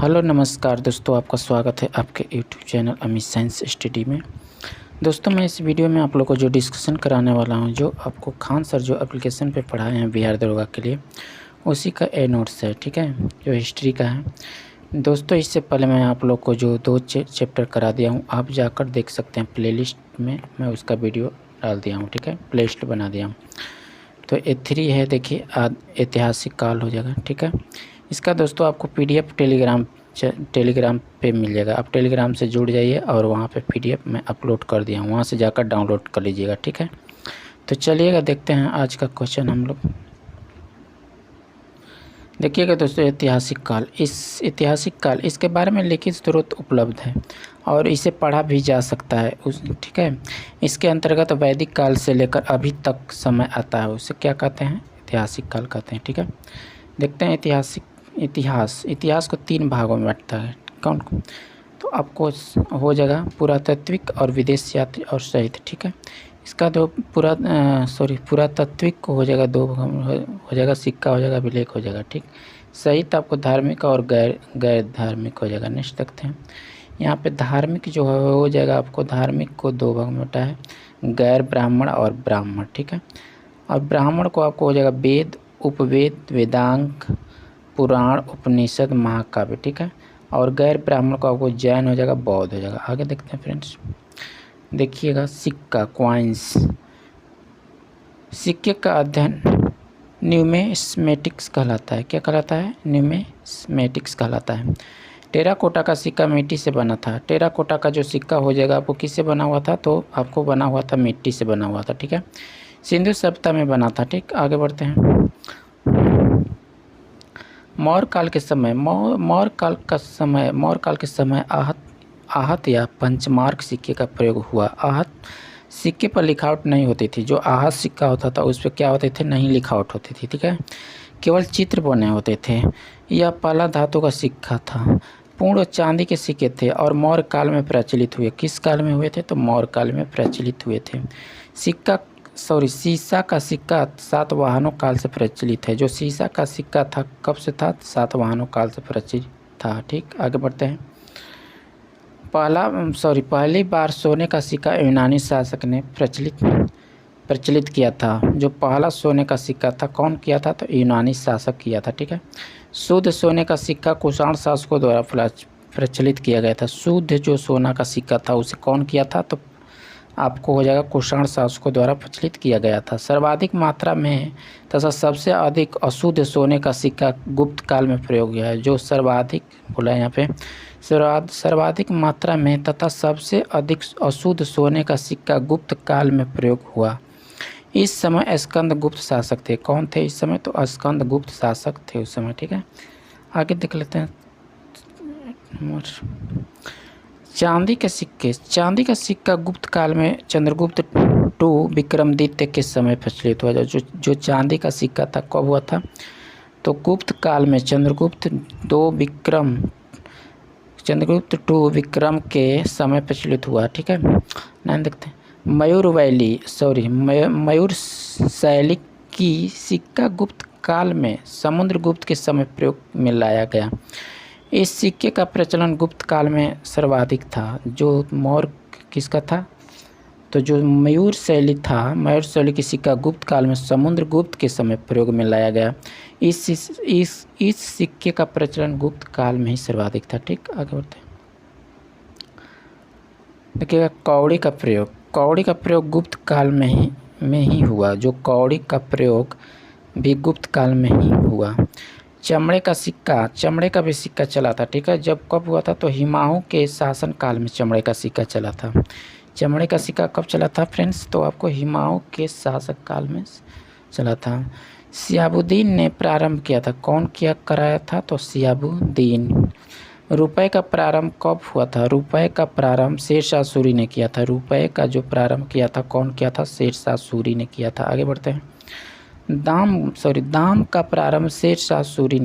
Hello नमस्कार दोस्तों, आपका स्वागत है आपके YouTube channel Amit science study में। दोस्तों, मैं इस वीडियो में आप लोगों को जो डिस्कशन कराने वाला हूं, जो आपको खान सर जो एप्लीकेशन पे पढ़ाए हैं बिहार दरोगा के लिए, उसी का ए नोट्स है। ठीक है, जो हिस्ट्री का है। दोस्तों, इससे पहले मैं आप लोग को जो दो चैप्टर करा दिया हूँ, आप जाकर देख सकते हैं। प्लेलिस्ट में मैं उसका वीडियो डाल दिया हूँ। ठीक है, प्ले लिस्ट बना दिया हूँ। तो ए3 है, देखिए ऐतिहासिक काल हो जाएगा। ठीक है, इसका दोस्तों आपको PDF टेलीग्राम पे मिल जाएगा। आप टेलीग्राम से जुड़ जाइए और वहाँ पे PDF मैं अपलोड कर दिया हूँ, वहाँ से जाकर डाउनलोड कर लीजिएगा। ठीक है, तो चलिएगा देखते हैं आज का क्वेश्चन हम लोग। देखिएगा दोस्तों, ऐतिहासिक काल, इस ऐतिहासिक काल इसके बारे में लिखित स्रोत उपलब्ध है और इसे पढ़ा भी जा सकता है ठीक है, इसके अंतर्गत वैदिक काल से लेकर अभी तक समय आता है, उसे क्या कहते हैं? ऐतिहासिक काल कहते हैं। ठीक है, देखते हैं इतिहास को 3 भागों में बांटता है। कौन? तो आपको हो जाएगा पुरातात्विक और विदेश यात्री और शहीद। ठीक है, इसका जो पुरातात्विक को हो जाएगा 2 भागों में हो जाएगा, सिक्का हो जाएगा, अभिलेख हो जाएगा। ठीक, शहीद आपको धार्मिक और गैर धार्मिक हो जाएगा। नेक्स्ट देखते हैं, यहाँ पे धार्मिक जो है हो जाएगा, आपको धार्मिक को 2 भाग में बांटा है, गैर ब्राह्मण और ब्राह्मण। ठीक है, और ब्राह्मण को आपको हो जाएगा वेद, उपवेद, वेदांग, पुराण, उपनिषद, महाकाव्य। ठीक है, और गैर ब्राह्मण को आपको जैन हो जाएगा, बौद्ध हो जाएगा। आगे देखते हैं फ्रेंड्स, देखिएगा सिक्का, क्वाइंस, सिक्के का अध्ययन न्यूमेस्मेटिक्स कहलाता है। क्या कहलाता है? न्यूमेस्मेटिक्स कहलाता है। टेराकोटा का सिक्का मिट्टी से बना था। टेराकोटा का जो सिक्का हो जाएगा आपको किससे बना हुआ था? तो आपको बना हुआ था मिट्टी से बना हुआ था। ठीक है, सिंधु सभ्यता में बना था। ठीक, आगे बढ़ते हैं। मौर्य काल के समय आहत या पंचमार्क सिक्के का प्रयोग हुआ। आहत सिक्के पर लिखावट नहीं होती थी। जो आहत सिक्का होता था उस पर क्या होते थे? नहीं लिखावट होती थी। ठीक है, केवल चित्र बने होते थे। यह पहला धातु का सिक्का था। पूर्ण चांदी के सिक्के थे और मौर्य काल में प्रचलित हुए। किस काल में हुए थे? तो मौर्य काल में प्रचलित हुए थे। शीशा का सिक्का सातवाहनों काल से प्रचलित है। जो शीशा का सिक्का था कब से था? सातवाहनों काल से प्रचलित था। ठीक, आगे बढ़ते हैं। पहली बार सोने का सिक्का यूनानी शासक ने प्रचलित किया था। जो पहला सोने का सिक्का था कौन किया था? तो यूनानी शासक किया था। ठीक है, शुद्ध सोने का सिक्का कुषाण शासकों द्वारा प्रचलित किया गया था। शुद्ध जो सोना का सिक्का था उसे कौन किया था? तो आपको हो जाएगा कुषाण शासकों द्वारा प्रचलित किया गया था। सर्वाधिक मात्रा में तथा सबसे अधिक अशुद्ध सोने का सिक्का गुप्त काल में प्रयोग हुआ है। जो सर्वाधिक बोला यहाँ पे, सर्वाधिक मात्रा में तथा सबसे अधिक अशुद्ध सोने का सिक्का गुप्त काल में प्रयोग हुआ। इस समय स्कंद गुप्त शासक थे। कौन थे इस समय? तो स्कंद गुप्त शासक थे उस समय। ठीक है, आगे देख लेते हैं। चांदी का सिक्का गुप्त काल में चंद्रगुप्त II विक्रमादित्य के समय प्रचलित हुआ। जो चांदी का सिक्का था कब हुआ था? तो गुप्त काल में चंद्रगुप्त II विक्रम के समय प्रचलित हुआ। ठीक है, नाम देखते हैं। मयूर शैली की सिक्का गुप्त काल में समुद्रगुप्त के समय प्रयोग में लाया गया। इस सिक्के का प्रचलन गुप्त काल में सर्वाधिक था। जो मौर्य किसका था? तो जो मयूर शैली की सिक्का गुप्त काल में समुद्रगुप्त के समय प्रयोग में लाया गया। इस सिक्के का प्रचलन गुप्त काल में ही सर्वाधिक था। ठीक, आगे बढ़ते हैं। देखिएगा कौड़ी का प्रयोग गुप्त काल में ही हुआ। जो कौड़ी का प्रयोग भी गुप्त काल में ही हुआ। चमड़े का भी सिक्का चला था। ठीक है, जब कब हुआ था? तो हुमायूं के शासन काल में चमड़े का सिक्का चला था। चमड़े का सिक्का कब चला था फ्रेंड्स? तो आपको हुमायूं के शासक काल में चला था। शिहाबुद्दीन ने प्रारंभ किया था। कौन कराया था? तो शिहाबुद्दीन। रुपए का प्रारंभ कब हुआ था? रुपए का प्रारंभ शेरशाह सूरी ने किया था। रुपए का जो प्रारंभ किया था कौन किया था? शेरशाह सूरी ने किया था। आगे बढ़ते हैं। दाम का प्रारंभ शेरशाह सूरी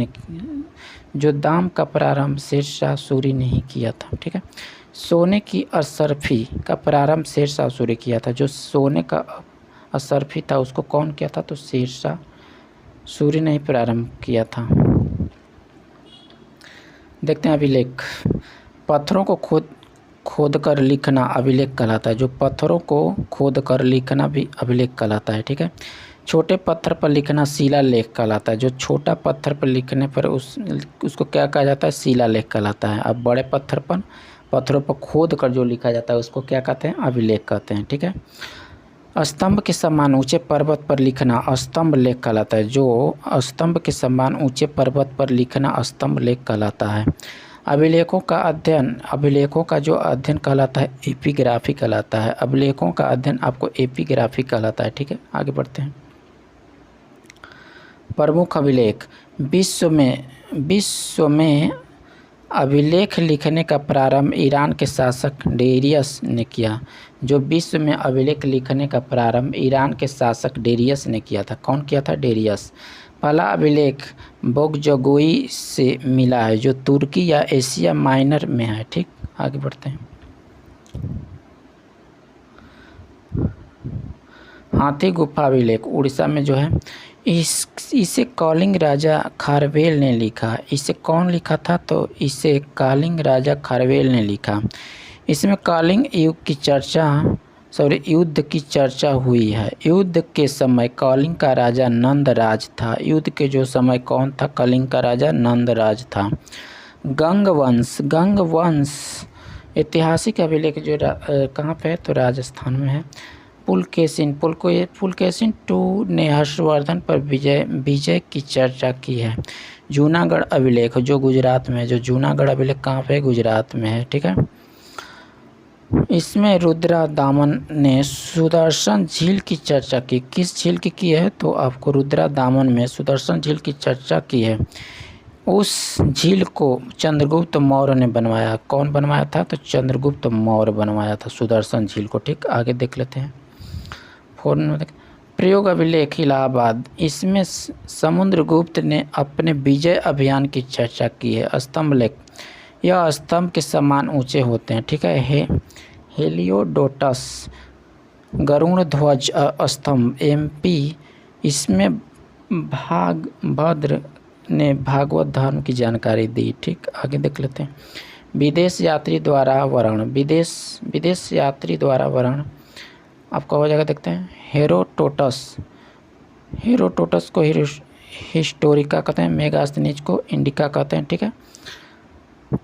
ने ही किया था। ठीक है, सोने की असरफी का प्रारंभ शेरशाह सूरी किया था। जो सोने का असरफी था उसको कौन किया था? तो शेरशाह सूरी ने ही प्रारंभ किया था। देखते हैं अभिलेख। पत्थरों को खोद कर लिखना अभिलेख कहलाता है। जो पत्थरों को खोद कर लिखना भी अभिलेख कहलाता है, ठीक है। छोटे पत्थर पर लिखना शिलालेख कहलाता है। जो छोटा पत्थर पर लिखने पर उसको क्या कहा जाता है? शिलालेख कहलाता है। अब बड़े पत्थरों पर खोद कर जो लिखा जाता है उसको क्या कहते हैं? अभिलेख कहते हैं, ठीक है। स्तंभ के समान ऊंचे पर्वत पर लिखना स्तंभ लेख कहलाता है। जो स्तंभ के समान ऊंचे पर्वत पर लिखना स्तंभ लेख कहलाता है। अभिलेखों का जो अध्ययन कहलाता है एपिग्राफी कहलाता है। अभिलेखों का अध्ययन आपको एपिग्राफी कहलाता है, ठीक है। आगे बढ़ते हैं। प्रमुख अभिलेख। विश्व में अभिलेख लिखने का प्रारंभ ईरान के शासक डेरियस ने किया। जो विश्व में अभिलेख लिखने का प्रारंभ ईरान के शासक डेरियस ने किया था। कौन किया था? डेरियस। पहला अभिलेख बोगजोगोई से मिला है जो तुर्की या एशिया माइनर में है, ठीक। आगे बढ़ते हैं। हाथी गुफा अभिलेख उड़ीसा में जो है इसे कलिंग राजा खारवेल ने लिखा। इसे कौन लिखा था? तो इसे कलिंग राजा खारवेल ने लिखा। इसमें कलिंग युद्ध की चर्चा हुई है। युद्ध के समय कलिंग का राजा नंदराज था। युद्ध के जो समय कौन था? कलिंग का राजा नंदराज था। गंग वंश ऐतिहासिक अभिलेख जो कहाँ पे है? तो राजस्थान में है। पुलकेशिन टू ने हर्षवर्धन पर विजय की चर्चा की है। जूनागढ़ अभिलेख जो गुजरात में है। जो जूनागढ़ अभिलेख कहाँ पे है? गुजरात में है, ठीक है। इसमें रुद्रा दामन ने सुदर्शन झील की चर्चा की। किस झील की है? तो आपको रुद्रा दामन में सुदर्शन झील की चर्चा की है। उस झील को चंद्रगुप्त मौर्य ने बनवाया। कौन बनवाया था? तो चंद्रगुप्त मौर्य बनवाया था सुदर्शन झील को, ठीक। आगे देख लेते हैं। प्रयोग अभिलेख इलाहाबाद। इसमें समुद्रगुप्त ने अपने विजय अभियान की चर्चा की है। स्तंभ लेख। यह स्तंभ के समान ऊंचे होते हैं, ठीक है। हेलियोडोटस गरुड़ ध्वज स्तंभ एमपी। इसमें भागभद्र ने भागवत धर्म की जानकारी दी, ठीक। आगे देख लेते हैं। विदेश यात्री द्वारा वर्णन। विदेश यात्री द्वारा वर्णन आपका हो जाएगा। देखते हैं। हेरोटोटस को हिस्टोरिका कहते हैं। मेगास्थनीज को इंडिका कहते हैं, ठीक है।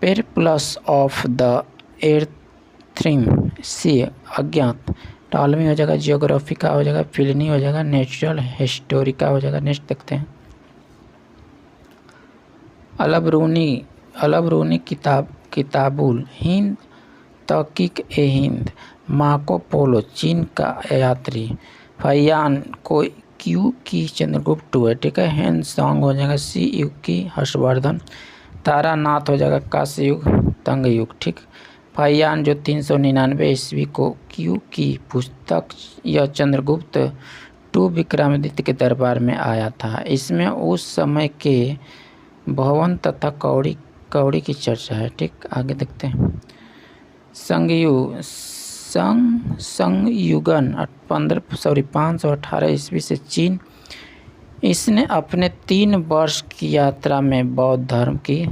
पेरिप्लस ऑफ द एर्थ्रीम सी अज्ञात। टॉलमी हो जाएगा। जियोग्राफिका हो जाएगा। प्लिनी हो जाएगा। नेचुरल हिस्टोरिका हो जाएगा। नेक्स्ट देखते हैं। अलबरूनी किताबुल हिंद तहकीक ए हिंद। मार्को पोलो चीन का यात्री। फैयान को क्यू की चंद्रगुप्त टू है, ठीक है। हेनसोंग हो जाएगा। सी युग की हर्षवर्धन। तारानाथ हो जाएगा। कांस्य युग तंग युग, ठीक। फैयान जो 399 ईस्वी को क्यू की पुस्तक यह चंद्रगुप्त टू विक्रमादित्य के दरबार में आया था। इसमें उस समय के भवन तथा कौड़ी की चर्चा है, ठीक। आगे देखते हैं। संयुगन 518 ईस्वी से चीन। इसने अपने 3 वर्ष की यात्रा में बौद्ध धर्म की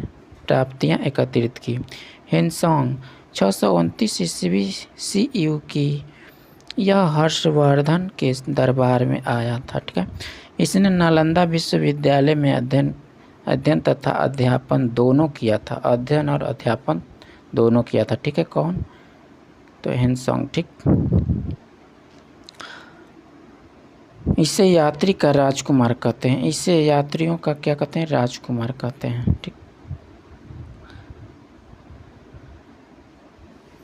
प्राप्तियां एकत्रित की। हेनसोंग 629 ईस्वी CU की यह हर्षवर्धन के दरबार में आया था, ठीक है। इसने नालंदा विश्वविद्यालय में अध्ययन तथा अध्यापन दोनों किया था। अध्ययन और अध्यापन दोनों किया था, ठीक है। कौन? तो हेनसोंग, ठीक। इसे यात्री का राजकुमार कहते हैं। इसे यात्रियों का क्या कहते हैं? राजकुमार कहते हैं, ठीक।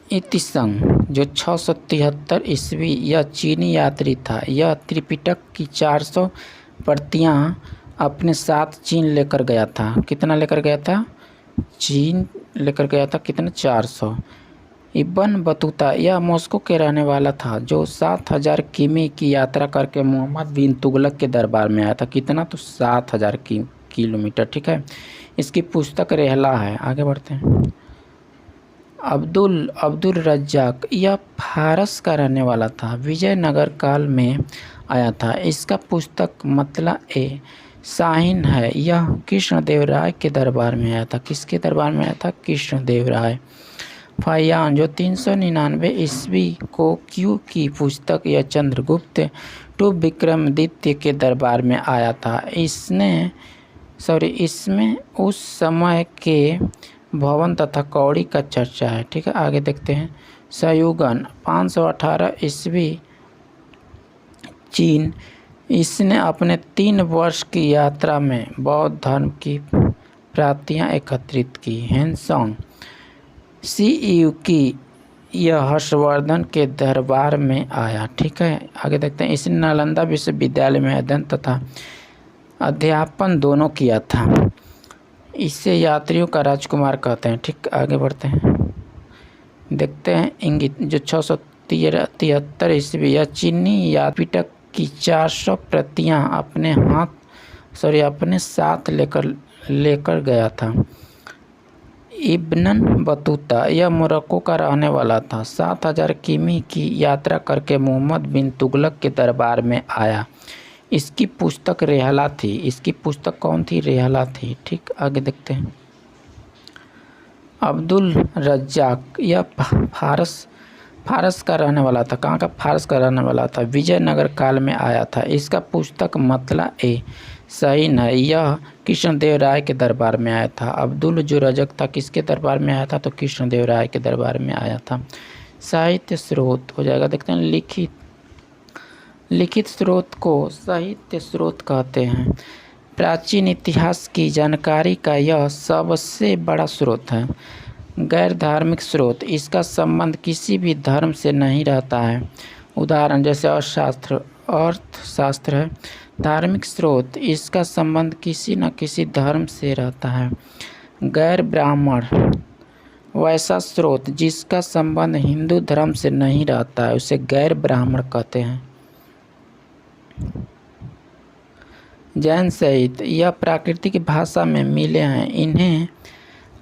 इतिसंग जो 673 ईस्वी यह चीनी यात्री था। यह त्रिपिटक की 400 प्रतियां अपने साथ चीन लेकर गया था। कितना लेकर गया था? चीन लेकर गया था। कितना? 400। इब्न बतूता यह मॉस्को के रहने वाला था जो 7000 किमी की यात्रा करके मोहम्मद बिन तुगलक के दरबार में आया था। कितना? तो 7000 किलोमीटर, ठीक है। इसकी पुस्तक रेहला है। आगे बढ़ते हैं। अब्दुल रज्जाक यह फारस का रहने वाला था। विजयनगर काल में आया था। इसका पुस्तक मतला ए शाहीन है यह कृष्णदेवराय के दरबार में आया था। किसके दरबार में आया था? कृष्णदेवराय। फाहियान जो 399 ईस्वी को क्यू की पुस्तक यह चंद्रगुप्त टू विक्रमादित्य के दरबार में आया था। इसमें उस समय के भवन तथा कौड़ी का चर्चा है। ठीक है, आगे देखते हैं। सयुगन 518 ईस्वी चीन। इसने अपने 3 वर्ष की यात्रा में बौद्ध धर्म की प्राप्तियां एकत्रित की। हैंसोंग CU की यह हर्षवर्धन के दरबार में आया। ठीक है, आगे देखते हैं। इसने नालंदा विश्वविद्यालय में अध्ययन तथा अध्यापन दोनों किया था। इसे यात्रियों का राजकुमार कहते हैं। ठीक, आगे बढ़ते हैं, देखते हैं इंगित जो 673 ईस्वी या चीनी या पिटक की 400 प्रतियां अपने साथ लेकर गया था। इब्न बतूता यह मोरक्को का रहने वाला था। 7000 किमी की यात्रा करके मोहम्मद बिन तुगलक के दरबार में आया। इसकी पुस्तक रेहला थी। इसकी पुस्तक कौन थी? रेहला थी। ठीक, आगे देखते हैं। अब्दुल रज्जाक यह फारस का रहने वाला था। कहाँ का? फारस का रहने वाला था। विजयनगर काल में आया था। इसका पुस्तक मतला शाहीन है यह कृष्णदेवराय के दरबार में आया था। अब्दुल जो रजक था किसके दरबार में आया था? तो कृष्णदेवराय के दरबार में आया था। साहित्य स्रोत हो जाएगा, देखते हैं। लिखित स्रोत को साहित्य स्रोत कहते हैं। प्राचीन इतिहास की जानकारी का यह सबसे बड़ा स्रोत है। गैर धार्मिक स्रोत इसका संबंध किसी भी धर्म से नहीं रहता है। उदाहरण जैसे अर्थशास्त्र है। धार्मिक स्रोत इसका संबंध किसी न किसी धर्म से रहता है। गैर ब्राह्मण वैसा स्रोत जिसका संबंध हिंदू धर्म से नहीं रहता है, उसे गैर ब्राह्मण कहते हैं। जैन साहित्य यह प्राकृतिक भाषा में मिले हैं। इन्हें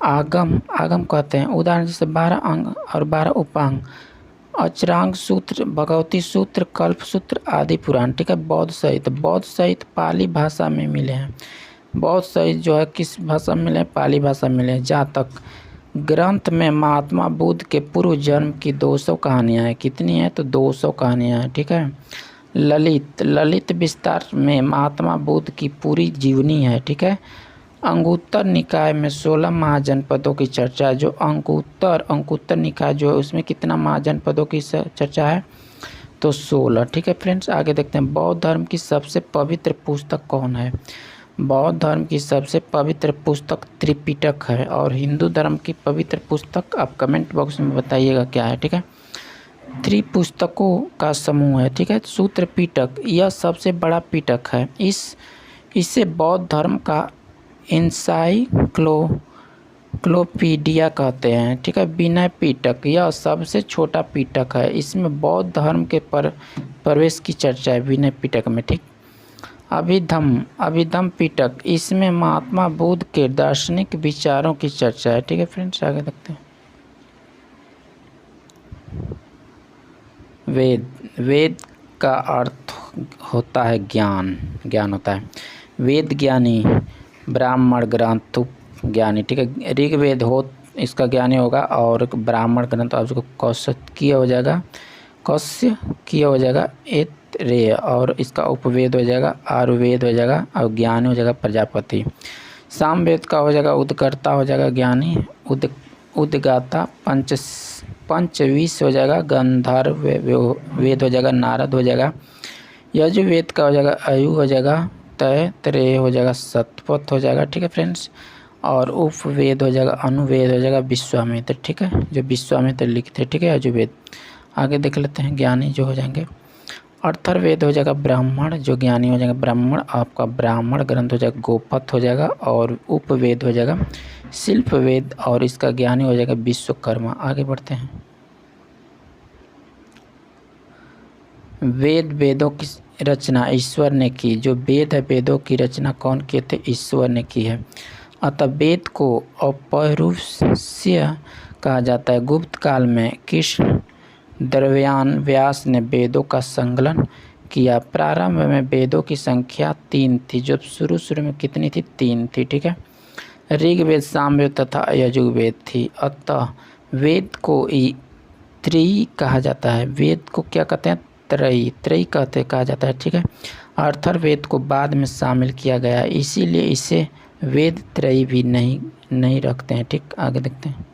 आगम कहते हैं। उदाहरण जैसे 12 अंग और 12 उपांग, अचरांग सूत्र, भगवती सूत्र, कल्प सूत्र आदि पुराण। ठीक है, बौद्ध साहित्य पाली भाषा में मिले हैं। बौद्ध साहित्य जो है किस भाषा में मिले? पाली भाषा में मिले हैं। जातक ग्रंथ में महात्मा बुद्ध के पूर्व जन्म की 200 कहानियाँ हैं। कितनी है? तो 200 कहानियाँ हैं। ठीक है। ललित विस्तार में महात्मा बुद्ध की पूरी जीवनी है। ठीक है। अंगुत्तर निकाय में 16 महाजनपदों की चर्चा है। जो अंगुत्तर निकाय जो है उसमें कितना महाजनपदों की चर्चा है? तो 16। ठीक है फ्रेंड्स, आगे देखते हैं। बौद्ध धर्म की सबसे पवित्र पुस्तक कौन है? बौद्ध धर्म की सबसे पवित्र पुस्तक त्रिपिटक है। और हिंदू धर्म की पवित्र पुस्तक आप कमेंट बॉक्स में बताइएगा क्या है। ठीक है, त्रिपुस्तकों का समूह है। ठीक है, सूत्र पिटक यह सबसे बड़ा पिटक है। इसे बौद्ध धर्म का एनसाइक्लोपीडिया कहते हैं। ठीक है, विनय पिटक यह सबसे छोटा पिटक है। इसमें बौद्ध धर्म के प्रवेश की चर्चा है विनय पिटक में। ठीक, अभिधम पिटक इसमें महात्मा बुद्ध के दार्शनिक विचारों की चर्चा है। ठीक है फ्रेंड्स, आगे देखते हैं। वेद का अर्थ होता है ज्ञान होता है। वेद ज्ञानी, ब्राह्मण ग्रंथ ज्ञानी। ठीक है, ऋग्वेद हो इसका ज्ञानी होगा और ब्राह्मण ग्रंथ आपको कौशकीय हो जाएगा, ऐतरेय, और इसका उपवेद हो जाएगा आयुर्वेद हो जाएगा, और ज्ञानी हो जाएगा प्रजापति। सामवेद का हो जाएगा उद्गर्ता हो जाएगा ज्ञानी, उद्गाता पंचवीस हो जाएगा गंधर्व वेद हो जाएगा नारद हो जाएगा। यजुर्वेद का हो जाएगा आयु हो जाएगा, तैत्रेय हो जाएगा शतपथ हो जाएगा। ठीक है फ्रेंड्स, और उपवेद हो जाएगा अनुवेद हो जाएगा विश्वामित्र। ठीक है, जो विश्वामित्र लिखते हैं। ठीक है, यजुर्वेद। आगे देख लेते हैं ज्ञानी जो हो जाएंगे। अथर्ववेद हो जाएगा ब्राह्मण, जो ज्ञानी हो जाएगा ब्राह्मण, आपका ब्राह्मण ग्रंथ हो जाएगा गोपथ हो जाएगा, और उपवेद हो जाएगा शिल्पवेद, और इसका ज्ञानी हो जाएगा विश्वकर्मा। आगे बढ़ते हैं। वेदों की रचना ईश्वर ने की। जो वेद है वेदों की रचना कौन किए थे? ईश्वर ने की है। अतः वेद को अपौरुषेय कहा जाता है। गुप्त काल में कृष्ण द्रव्यान व्यास ने वेदों का संकलन किया। प्रारंभ में वेदों की संख्या 3 थी, जो शुरू में कितनी थी? 3 थी, ठीक है। ऋग्वेद, सामवेद तथा यजुर्वेद थी। अतः वेद को त्रयी कहा जाता है। वेद को क्या कहते हैं? त्रयी कहा जाता है, ठीक है। अथर्ववेद को बाद में शामिल किया गया, इसीलिए इसे वेद त्रयी भी नहीं रखते हैं, ठीक। आगे देखते हैं।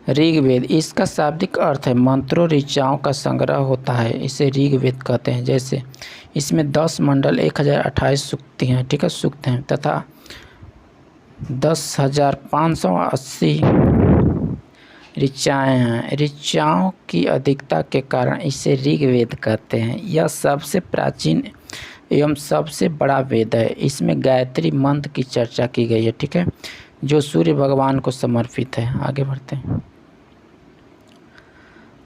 ऋग्वेद, इसका शाब्दिक अर्थ है मंत्रों ऋचाओं का संग्रह होता है, इसे ऋग्वेद कहते हैं। जैसे इसमें 10 मंडल 1028 सूक्त हैं, ठीक है, सूक्त हैं तथा 10,580 ऋचाएँ हैं। ऋचाओं की अधिकता के कारण इसे ऋग्वेद कहते हैं। यह सबसे प्राचीन एवं सबसे बड़ा वेद है। इसमें गायत्री मंत्र की चर्चा की गई है, ठीक है, जो सूर्य भगवान को समर्पित है। आगे बढ़ते हैं।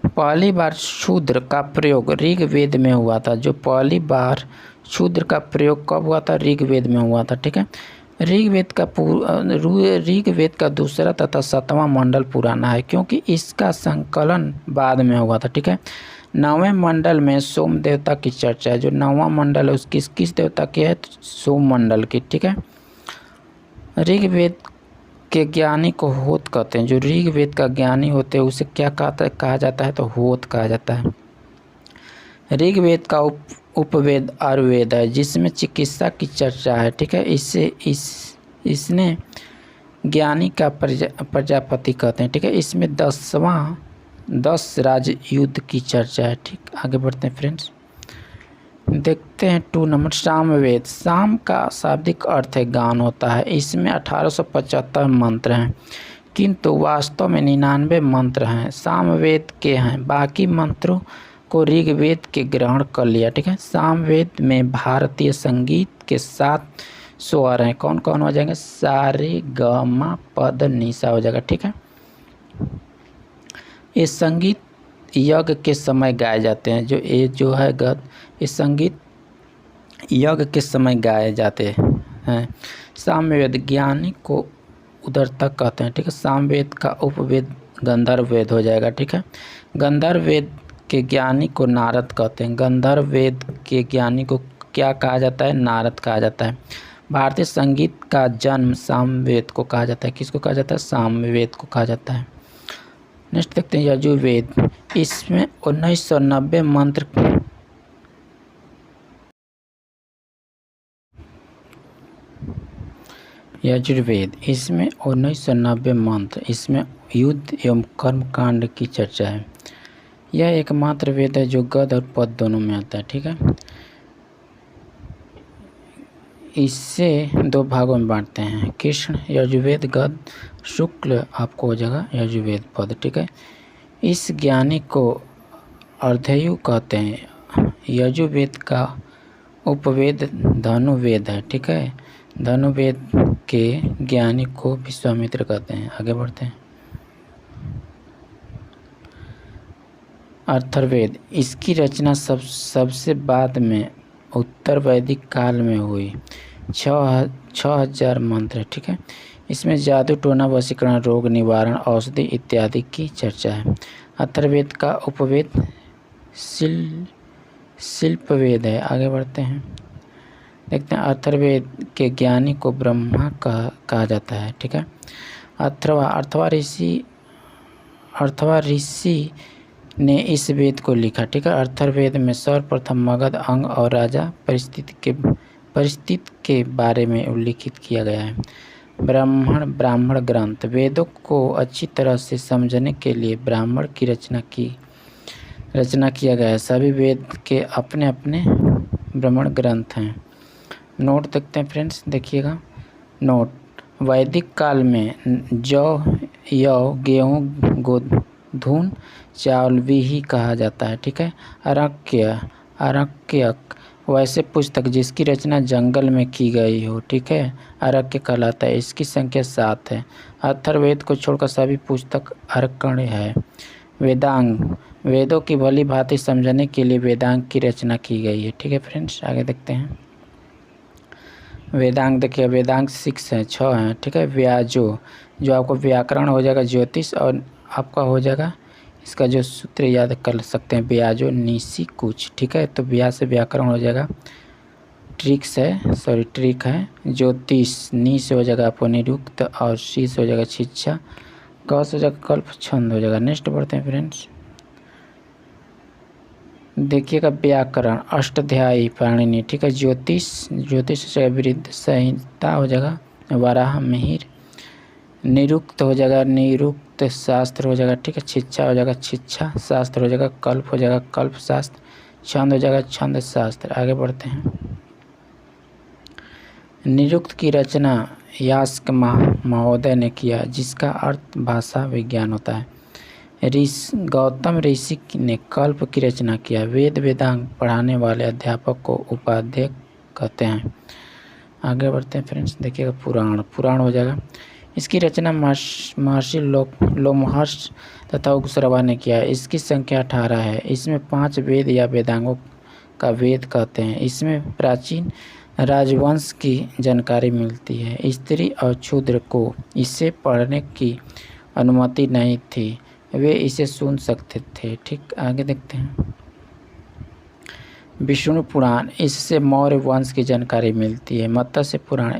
पहली बार शूद्र का प्रयोग ऋग्वेद में हुआ था। जो पहली बार शूद्र का प्रयोग कब हुआ था? ऋग्वेद में हुआ था, ठीक है। ऋग्वेद का दूसरा तथा 7वां मंडल पुराना है, क्योंकि इसका संकलन बाद में हुआ था, ठीक है। 9वें मंडल में सोम देवता की चर्चा है। जो 9वां मंडल है उसकी किस देवता की है? सोम मंडल की, ठीक है। ऋग्वेद के ज्ञानी को होत कहते हैं। जो ऋग्वेद का ज्ञानी होते हैं उसे क्या कहा जाता है? तो होत कहा जाता है। ऋग्वेद का उपवेद आयुर्वेद है, जिसमें चिकित्सा की चर्चा है, ठीक है। इसने ज्ञानी का प्रजापति कहते हैं, ठीक है। इसमें 10 राजयुद्ध की चर्चा है, ठीक। आगे बढ़ते हैं फ्रेंड्स, देखते हैं 2 नंबर। सामवेद, साम का शाब्दिक अर्थ है गान होता है। इसमें 1875 मंत्र हैं, किंतु वास्तव में 99 मंत्र हैं सामवेद के हैं। बाकी मंत्रों को ऋग्वेद के ग्रहण कर लिया, ठीक है। सामवेद में भारतीय संगीत के 7 स्वर हैं। कौन कौन हो जाएंगे? सा रे ग म प ध नि सा हो जाएगा, ठीक है। ये संगीत यज्ञ के समय गाए जाते हैं। जो है गद, ये संगीत यज्ञ के समय गाए जाते हैं। सामवेद ज्ञानी को उदरता कहते हैं, ठीक है। सामवेद का उपवेद गंधर्व वेद हो जाएगा, ठीक है। गंधर्व वेद के ज्ञानी को नारद कहते हैं। गंधर्व वेद के ज्ञानी को क्या कहा जाता है? नारद कहा जाता है। भारतीय संगीत का जन्म सामवेद को कहा जाता है। किसको कहा जाता है? सामवेद को कहा जाता है। नेक्स्ट देखते हैं यजुर्वेद। इसमें 1990 मंत्र यजुर्वेद, इसमें 1990 मंत्र, इसमें युद्ध एवं कर्म कांड की चर्चा है। यह एकमात्र वेद है जो गद और पद दोनों में आता है, ठीक है। इससे 2 भागों में बांटते हैं। कृष्ण यजुर्वेद गद, शुक्ल आपको हो जाएगा यजुर्वेद पद, ठीक है। इस ज्ञानी को अर्धयु कहते हैं। यजुर्वेद का उपवेद धनुर्वेद है, ठीक है। धनुर्वेद के ज्ञानी को विश्वामित्र कहते हैं। आगे बढ़ते हैं। अथर्ववेद, इसकी रचना सबसे बाद में उत्तर वैदिक काल में हुई। 6000 मंत्र है, ठीक है। इसमें जादू टोना वशीकरण रोग निवारण औषधि इत्यादि की चर्चा है। अथर्ववेद का उपवेद शिल्पवेद है। आगे बढ़ते हैं, देखते हैं। अथर्ववेद के ज्ञानी को ब्रह्मा कहा जाता है, ठीक है। अथर्वा ऋषि ने इस वेद को लिखा, ठीक है। अथर्ववेद में सर्वप्रथम मगध, अंग और राजा परिस्थिति के बारे में उल्लिखित किया गया है। ब्राह्मण ग्रंथ, वेदों को अच्छी तरह से समझने के लिए ब्राह्मण की रचना किया गया है। सभी वेद के अपने अपने ब्राह्मण ग्रंथ हैं। नोट देखते हैं फ्रेंड्स, देखिएगा नोट। वैदिक काल में जौ, गेहूँ, गोधूम, चावल भी कहा जाता है, ठीक है। अरक्यक वैसे पुस्तक जिसकी रचना जंगल में की गई हो, ठीक है, अरक्य कहलाता है। इसकी संख्या 7 है। अथर्ववेद को छोड़कर सभी पुस्तक अरण्य है। वेदांग, वेदों की भली भांति समझने के लिए वेदांग की रचना की गई है, ठीक है फ्रेंड्स। आगे देखते हैं। वेदांग देखिए, वेदांग 6 हैं, ठीक है। व्याजो, जो आपको व्याकरण हो जाएगा, ज्योतिष और आपका हो जाएगा इसका जो सूत्र याद कर सकते हैं, ब्याजो नीसी कुछ, ठीक है। तो ब्याज से व्याकरण हो जाएगा, ट्रिक है ज्योतिष, नी से हो जाएगा अपनिरुक्त और सी से हो जाएगा शिक्षा, क से हो जाएगा कल्प, छंद हो जाएगा। नेक्स्ट बढ़ते हैं फ्रेंड्स, देखिएगा व्याकरण अष्टाध्यायी पाणिनि, ठीक है। ज्योतिष से वृद्ध, संहिता हो जाएगा वराह मिहिर, निरुक्त हो जाएगा निरुक्त शास्त्र हो जाएगा, ठीक है। शिक्षा हो जाएगा शिक्षा शास्त्र हो जाएगा, कल्प हो जाएगा कल्प शास्त्र, छंद हो जाएगा छंद शास्त्र। आगे बढ़ते हैं, निरुक्त की रचना यास्क महोदय ने किया, जिसका अर्थ भाषा विज्ञान होता है। गौतम ऋषि ने कल्प की रचना किया। वेद वेदांग पढ़ाने वाले अध्यापक को उपाध्याय कहते हैं। आगे बढ़ते हैं फ्रेंड्स, देखिएगा पुराण हो जाएगा, इसकी रचना महर्षि लोमहर्ष तथा उग्रश्रवा ने किया। इसकी संख्या 18 है। इसमें 5 वेद या वेदांगों का वेद कहते हैं। इसमें प्राचीन राजवंश की जानकारी मिलती है। स्त्री और शूद्र को इसे पढ़ने की अनुमति नहीं थी, वे इसे सुन सकते थे, ठीक। आगे देखते हैं, विष्णु पुराण, इससे मौर्य वंश की जानकारी मिलती है। मत्स्य पुराण,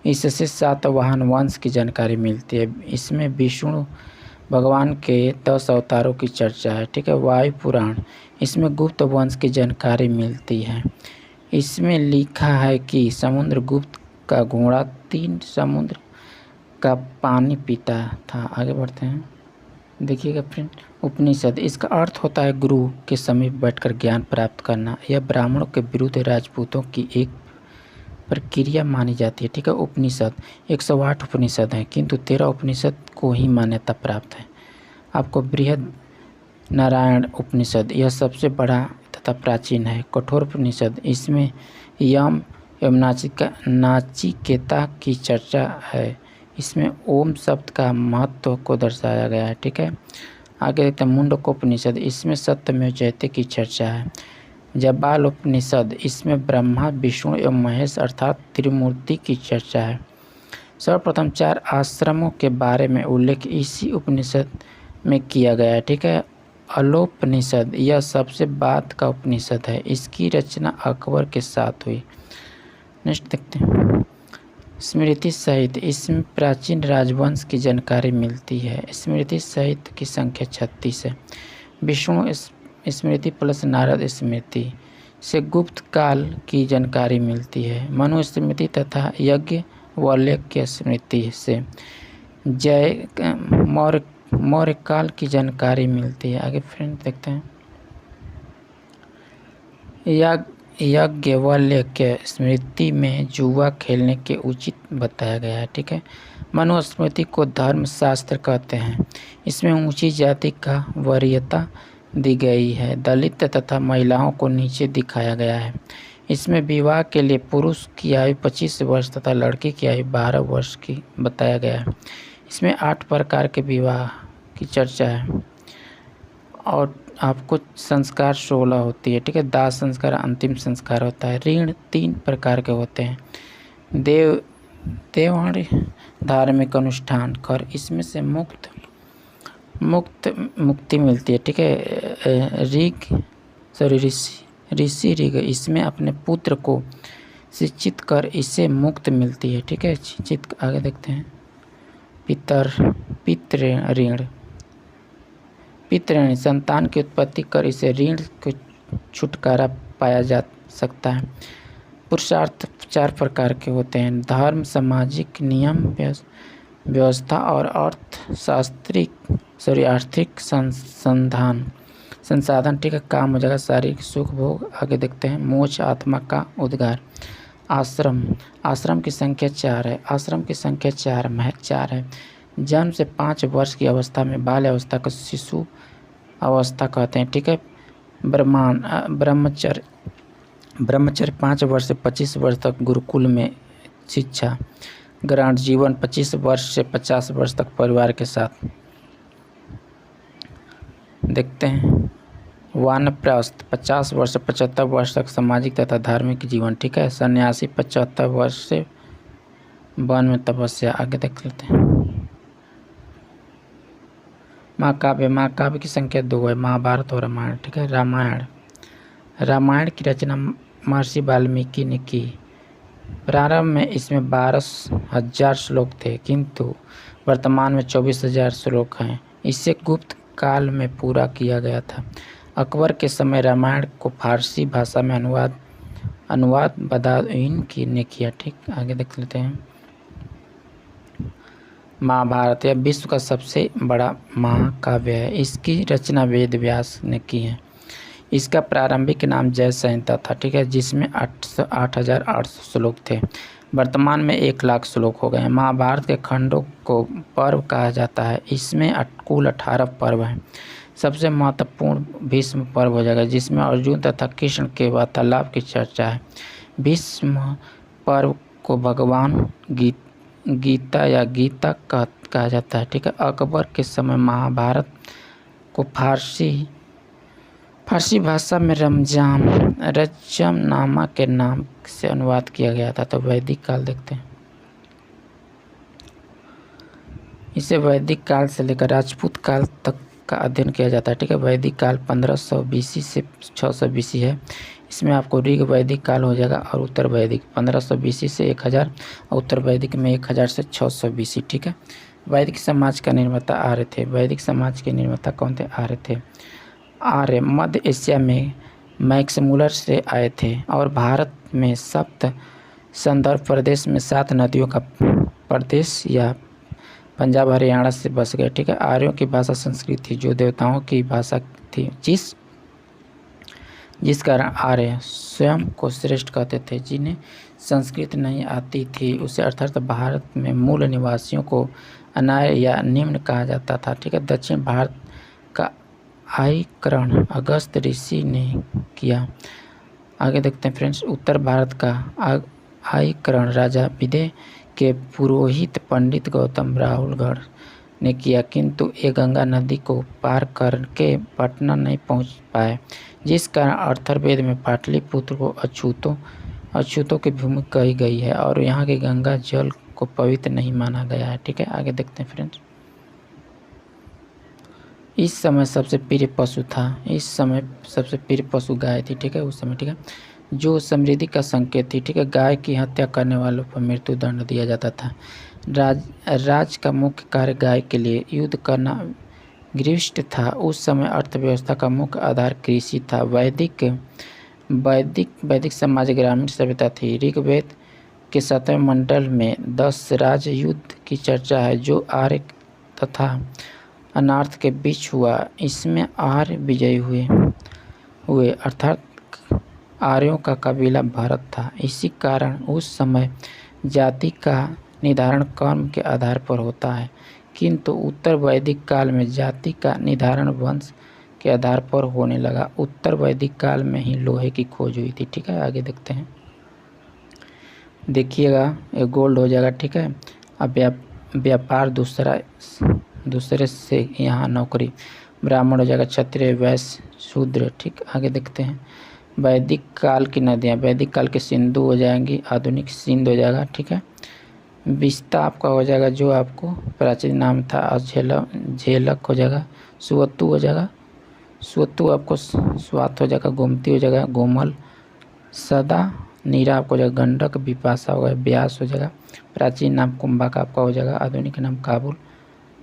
इससे सातवाहन वंश की जानकारी मिलती है। इसमें विष्णु भगवान के 10 अवतारों की चर्चा है, ठीक है। वायु पुराण, इसमें गुप्त वंश की जानकारी मिलती है। इसमें लिखा है कि समुद्रगुप्त का घोड़ा 3 समुद्र का पानी पीता था। आगे बढ़ते हैं, देखिएगा फ्रेंड, उपनिषद, इसका अर्थ होता है गुरु के समीप बैठकर ज्ञान प्राप्त करना। यह ब्राह्मणों के विरुद्ध राजपूतों की एक प्रक्रिया मानी जाती है, ठीक है। उपनिषद 108 उपनिषद हैं, किंतु 13 उपनिषद को ही मान्यता प्राप्त है। आपको बृहद नारायण उपनिषद, यह सबसे बड़ा तथा प्राचीन है। कठोर उपनिषद, इसमें यम एवं नाचिकेता की चर्चा है। इसमें ओम शब्द का महत्व को दर्शाया गया है, ठीक है। आगे देखते हैं, मुंडकोपनिषद, इसमें सत्यमेव जयते की चर्चा है। जबालोपनिषद, इसमें ब्रह्मा विष्णु एवं महेश अर्थात त्रिमूर्ति की चर्चा है। सर्वप्रथम 4 आश्रमों के बारे में उल्लेख इसी उपनिषद में किया गया है, ठीक है। अलोपनिषद, यह सबसे बाद का उपनिषद है। इसकी रचना अकबर के साथ हुई। नेक्स्ट देखते हैं, स्मृति साहित्य, इसमें प्राचीन राजवंश की जानकारी मिलती है। स्मृति साहित्य की संख्या 36 है। विष्णु स्मृति प्लस नारद स्मृति से गुप्त काल की जानकारी मिलती है। मनु स्मृति तथा याज्ञवल्क्य स्मृति से मौर्य काल की जानकारी मिलती है। आगे फ्रेंड देखते हैं, याज्ञवल्क्य स्मृति में जुआ खेलने के उचित बताया गया है, ठीक है। मनुस्मृति को धर्मशास्त्र कहते हैं। इसमें ऊंची जाति का वरीयता दी गई है। दलित तथा महिलाओं को नीचे दिखाया गया है। इसमें विवाह के लिए पुरुष की आयु 25 वर्ष तथा लड़की की आयु 12 वर्ष की बताया गया है। इसमें 8 प्रकार के विवाह की चर्चा है और आपको संस्कार 16 होती है, ठीक है। दाह संस्कार अंतिम संस्कार होता है। ऋण 3 प्रकार के होते हैं। देवहण धार्मिक अनुष्ठान कर, इसमें से मुक्ति मिलती है, ठीक है। ऋषि ऋग, इसमें अपने पुत्र को शिक्षित कर इसे मुक्त मिलती है, ठीक है। शिक्षित, आगे देखते हैं, पितृऋण, संतान की उत्पत्ति कर इसे ऋण को छुटकारा पाया जा सकता है। पुरुषार्थ 4 प्रकार के होते हैं। धर्म, सामाजिक नियम व्यवस्था और आर्थिक संसाधन, ठीक है। काम हो जाएगा शारीरिक सुख भोग। आगे देखते हैं, मोक्ष आत्मा का उद्गार। आश्रम की संख्या 4 है। आश्रम की संख्या 4 है। जन्म से 5 वर्ष की अवस्था में बाल्य अवस्था को शिशु अवस्था कहते हैं, ठीक है। ब्रह्मचर्य 5 वर्ष से 25 वर्ष तक गुरुकुल में शिक्षा ग्रहण। जीवन 25 वर्ष से 50 वर्ष तक परिवार के साथ। देखते हैं, वानप्रस्थ 50 वर्ष से 75 वर्ष तक सामाजिक तथा धार्मिक जीवन, ठीक है। सन्यासी 75 वर्ष से वन में तपस्या। आगे देख लेते हैं, महाकाव्य की संख्या 2 है, महाभारत और रामायण। ठीक है। रामायण की रचना महर्षि वाल्मीकि ने की। प्रारंभ में इसमें 12,000 श्लोक थे, किंतु वर्तमान में 24,000 श्लोक हैं। इसे गुप्त काल में पूरा किया गया था। अकबर के समय रामायण को फारसी भाषा में अनुवाद बदायूं ने किया। ठीक, आगे देख लेते हैं। महाभारत यह विश्व का सबसे बड़ा महाकाव्य है। इसकी रचना वेद व्यास ने की है। इसका प्रारंभिक नाम जय संहिता था। ठीक है, जिसमें 8,800 श्लोक थे। वर्तमान में 1,00,000 श्लोक हो गए हैं। महाभारत के खंडों को पर्व कहा जाता है। इसमें कुल 18 पर्व हैं। सबसे महत्वपूर्ण भीष्म पर्व हो जाएगा, जिसमें अर्जुन तथा कृष्ण के वार्तालाप की चर्चा है। भीष्म पर्व को भगवान गीता या गीता कहा जाता है। ठीक है। अकबर के समय महाभारत को फारसी भाषा में रजमनामा के नाम से अनुवाद किया गया था। तो वैदिक काल देखते हैं। इसे वैदिक काल से लेकर राजपूत काल तक का अध्ययन किया जाता है। ठीक है। वैदिक काल 1500 BC से 600 BC है। इसमें आपको ऋग वैदिक काल हो जाएगा और उत्तर वैदिक 1500 BC से 1000 और उत्तर वैदिक में 1000 से 600 BC। ठीक है। वैदिक समाज का निर्माता आर्य थे। वैदिक समाज के निर्माता कौन थे? आर्य थे। आर्य मध्य एशिया में मैक्समुलर से आए थे और भारत में सप्त संदर्भ प्रदेश में 7 नदियों का प्रदेश या पंजाब हरियाणा से बस गए। ठीक है। आर्यों की भाषा संस्कृत थी, जो देवताओं की भाषा थी। जिस कारण आर्य स्वयं को श्रेष्ठ कहते थे। जिन्हें संस्कृत नहीं आती थी उसे अर्थात भारत में मूल निवासियों को अनार्य या निम्न कहा जाता था। ठीक है। दक्षिण भारत का आयकरण अगस्त ऋषि ने किया। आगे देखते हैं फ्रेंड्स। उत्तर भारत का आयकरण राजा विदेह के पुरोहित पंडित गौतम राहुलगढ़ ने किया, किंतु ये गंगा नदी को पार करके पटना नहीं पहुंच पाए, जिस कारण अथर्ववेद में पाटलिपुत्र को अछूतों की भूमि कही गई है और यहाँ के गंगा जल को पवित्र नहीं माना गया है। ठीक है। आगे देखते हैं फ्रेंड्स। इस समय सबसे प्रिय पशु गाय थी। ठीक है। उस समय, ठीक है, जो समृद्धि का संकेत थी। ठीक है। गाय की हत्या करने वालों पर मृत्यु दंड दिया जाता था। राज का मुख्य कार्य गाय के लिए युद्ध करना गृहस्थ था। उस समय अर्थव्यवस्था का मुख्य आधार कृषि था। वैदिक समाज ग्रामीण सभ्यता थी। ऋग्वेद के 7वें मंडल में 10 राज युद्ध की चर्चा है, जो आर्य तथा अनार्थ के बीच हुआ। इसमें आर्य विजयी हुए अर्थात आर्यों का कबीला भरत था। इसी कारण उस समय जाति का निर्धारण कर्म के आधार पर होता है, किंतु उत्तर वैदिक काल में जाति का निर्धारण वंश के आधार पर होने लगा। उत्तर वैदिक काल में ही लोहे की खोज हुई थी। ठीक है। आगे देखते हैं। देखिएगा, ये गोल्ड हो जाएगा। ठीक है। अब व्यापार दूसरे से यहाँ नौकरी, ब्राह्मण हो जाएगा, क्षत्रिय, वैश्य, शूद्र। ठीक। आगे देखते हैं। वैदिक काल की नदियाँ, वैदिक काल के सिंधु हो जाएंगी, आधुनिक सिंध हो जाएगा। ठीक है। विस्ता आपका हो जाएगा, जो आपको प्राचीन नाम था। झेलक हो जाएगा, सुवत्तु हो जाएगा, सुवत्तु आपको स्वात हो जाएगा, गोमती हो जाएगा, गोमल, सदा नीरा आपको हो जाएगा, गंडक, विपाशा हो जाएगा, ब्यास हो जाएगा। प्राचीन नाम कुंभा का आपका हो जाएगा, आधुनिक नाम काबुल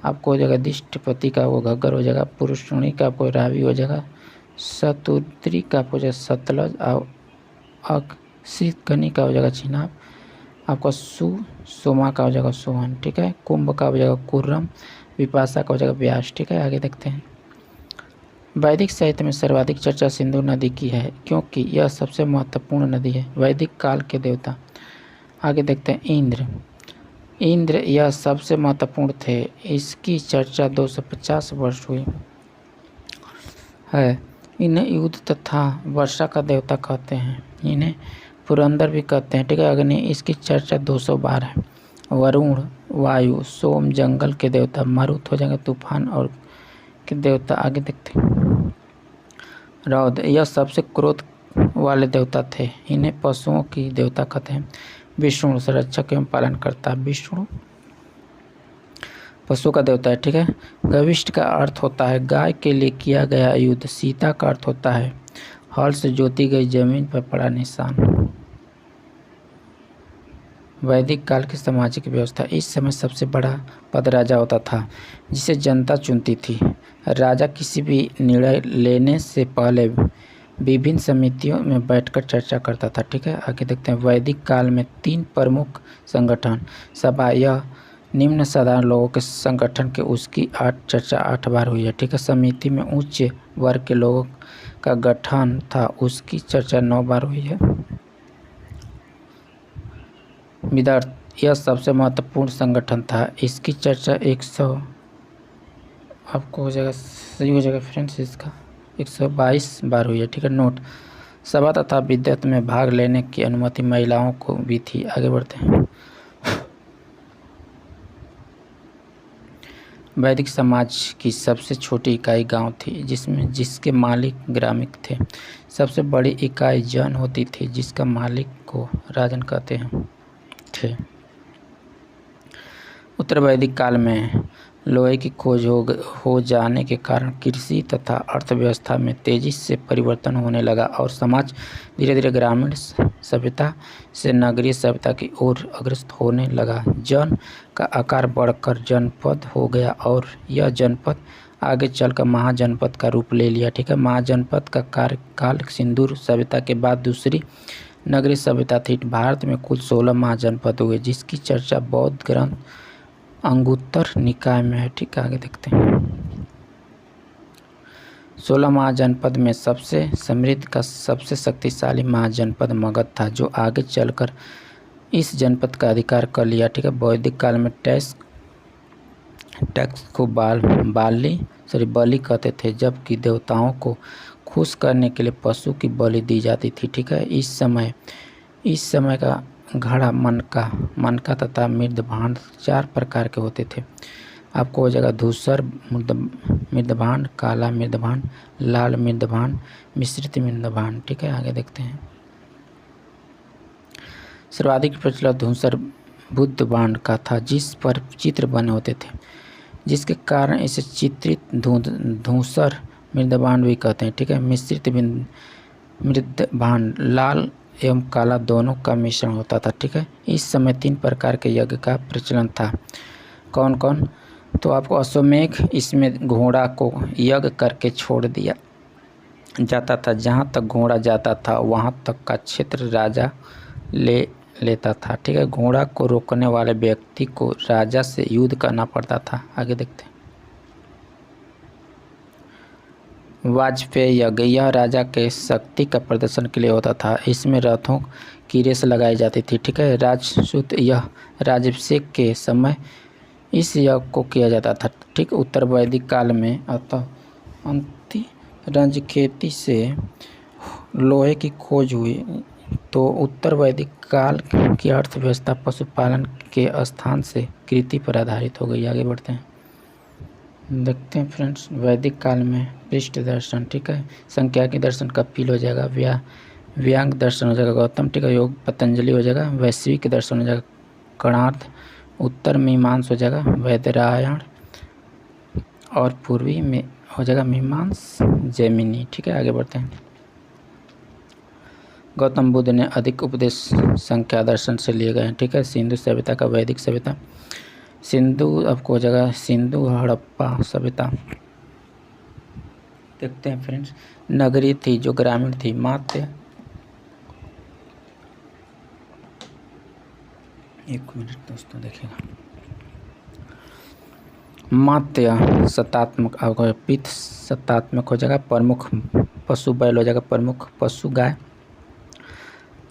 आपको हो जाएगा, दिष्टपति का वो घग्गर हो जाएगा, पुरुषणी का आपको रावी हो जाएगा, शतुद्री का आपको हो जाएगा सतलज, और अक्षितगनी का हो जाएगा चिनाब, आपका सोमा का हो जाएगा सोहन। ठीक है। कुंभ का हो जाएगा कुर्रम, विपाशा का हो जाएगा व्यास। ठीक है। आगे देखते हैं। वैदिक साहित्य में सर्वाधिक चर्चा सिंधु नदी की है, क्योंकि यह सबसे महत्वपूर्ण नदी है। वैदिक काल के देवता, आगे देखते हैं। इंद्र यह सबसे महत्वपूर्ण थे। इसकी चर्चा 250 वर्ष हुई है। इन्हें युद्ध तथा वर्षा का देवता कहते हैं। इन्हें पुरंदर भी कहते हैं। ठीक है। अग्नि, इसकी चर्चा 200 बार है। वरुण, वायु, सोम जंगल के देवता, मरुत हो जाएंगे तूफान और के देवता। आगे देखते हैं। रौद्र, यह सबसे क्रोध वाले देवता थे। इन्हें पशुओं की देवता कहते हैं। विष्णु, संरक्षक एवं पालन करता। विष्णु पशु का देवता है, ठीक है। गविष्ठ का अर्थ होता है गाय के लिए किया गया युद्ध। सीता का अर्थ होता है हल से जोती गई जमीन पर पड़ा निशान। वैदिक काल की सामाजिक व्यवस्था। इस समय सबसे बड़ा पद राजा होता था, जिसे जनता चुनती थी। राजा किसी भी निर्णय लेने से पहले विभिन्न समितियों में बैठकर चर्चा करता था, ठीक है। आगे देखते हैं। वैदिक काल में 3 प्रमुख संगठन सभा, यह निम्न साधारण लोगों के संगठन के उसकी चर्चा 8 बार हुई है, ठीक है। समिति में उच्च वर्ग के लोगों का गठन था, उसकी चर्चा 9 बार हुई है। विदर्भ यह सबसे महत्वपूर्ण संगठन था, इसकी चर्चा 100 आपको हो जाएगा, सही हो जाएगा फ्रेंड्स, इसका 122 बार हुई है, ठीक है। नोट, सभा तथा विद्वत में भाग लेने की अनुमति महिलाओं को भी थी। आगे बढ़ते हैं। वैदिक समाज की सबसे छोटी इकाई गांव थी, जिसके मालिक ग्रामीण थे। सबसे बड़ी इकाई जन होती थी, जिसका मालिक को राजन कहते हैं थे। उत्तर वैदिक काल में लोहे की खोज हो जाने के कारण कृषि तथा अर्थव्यवस्था में तेजी से परिवर्तन होने लगा और समाज धीरे धीरे ग्रामीण सभ्यता से नगरीय सभ्यता की ओर अग्रसर होने लगा। जन का आकार बढ़कर जनपद हो गया और यह जनपद आगे चलकर महाजनपद का रूप ले लिया, ठीक है। महाजनपद का कार्यकाल सिंधु सभ्यता के बाद दूसरी नगरीय सभ्यता थी। भारत में कुल 16 महाजनपद हुए, जिसकी चर्चा बौद्ध ग्रंथ अंगुत्तर निकाय में है, ठीक है। आगे देखते हैं। 16 महाजनपद में सबसे समृद्ध का सबसे शक्तिशाली महाजनपद मगध था, जो आगे चलकर इस जनपद का अधिकार कर लिया, ठीक है। वैदिक काल में टैक्स को बलि कहते थे, जबकि देवताओं को खुश करने के लिए पशु की बलि दी जाती थी, ठीक है। इस समय का घड़ा मनका तथा मृदभांड 4 प्रकार के होते थे। आपको हो जाएगा धूसर मृदभांड, काला मृदभांड, लाल मृदभांड, मिश्रित मृदभांड, ठीक है। आगे देखते हैं। सर्वाधिक प्रचलित धूसर बुद्धभांड का था, जिस पर चित्र बने होते थे, जिसके कारण इसे चित्रित धूसर मृदभांड भी कहते हैं, ठीक है। मिश्रित मृदभांड लाल एवं काला दोनों का मिश्रण होता था, ठीक है। इस समय 3 प्रकार के यज्ञ का प्रचलन था। कौन कौन? तो आपको अश्वमेघ, इसमें घोड़ा को यज्ञ करके छोड़ दिया जाता था। जहाँ तक घोड़ा जाता था वहाँ तक का क्षेत्र राजा ले लेता था, ठीक है। घोड़ा को रोकने वाले व्यक्ति को राजा से युद्ध करना पड़ता था। आगे देखते हैं। वाजपेयी यज्ञ, यह राजा के शक्ति का प्रदर्शन के लिए होता था। इसमें रथों की रेस लगाई जाती थी, ठीक है। राजसूत, यह राजाभिषेक के समय इस यज्ञ को किया जाता था, ठीक। उत्तर वैदिक काल में अतः रंजखेती से लोहे की खोज हुई, तो उत्तर वैदिक काल की अर्थव्यवस्था पशुपालन के स्थान से कृषि पर आधारित हो गई। आगे बढ़ते हैं। देखते हैं फ्रेंड्स। वैदिक काल में पृष्ठ दर्शन, ठीक है। संख्या के दर्शन कपिल हो जाएगा, व्यांग दर्शन हो जाएगा गौतम, ठीक है। योग पतंजलि हो जाएगा। वैश्विक दर्शन हो जाएगा कणार्थ। उत्तर मीमांस हो जाएगा वैदरायण, और पूर्वी में हो जाएगा मीमांस जैमिनी, ठीक है। आगे बढ़ते हैं। गौतम बुद्ध ने अधिक उपदेश संख्या दर्शन से लिए गए हैं, ठीक है। सिंधु सभ्यता का वैदिक सभ्यता, सिंधु आपको हो जाएगा सिंधु हड़प्पा सभ्यता। देखते हैं फ्रेंड्स। नगरी थी जो ग्रामीण थी। मात्य, एक मिनट दोस्तों देखिएगा। मात्य सतात्मक, आपको पित्त सतात्मक हो जाएगा। प्रमुख पशु बैल हो जाएगा, प्रमुख पशु गाय।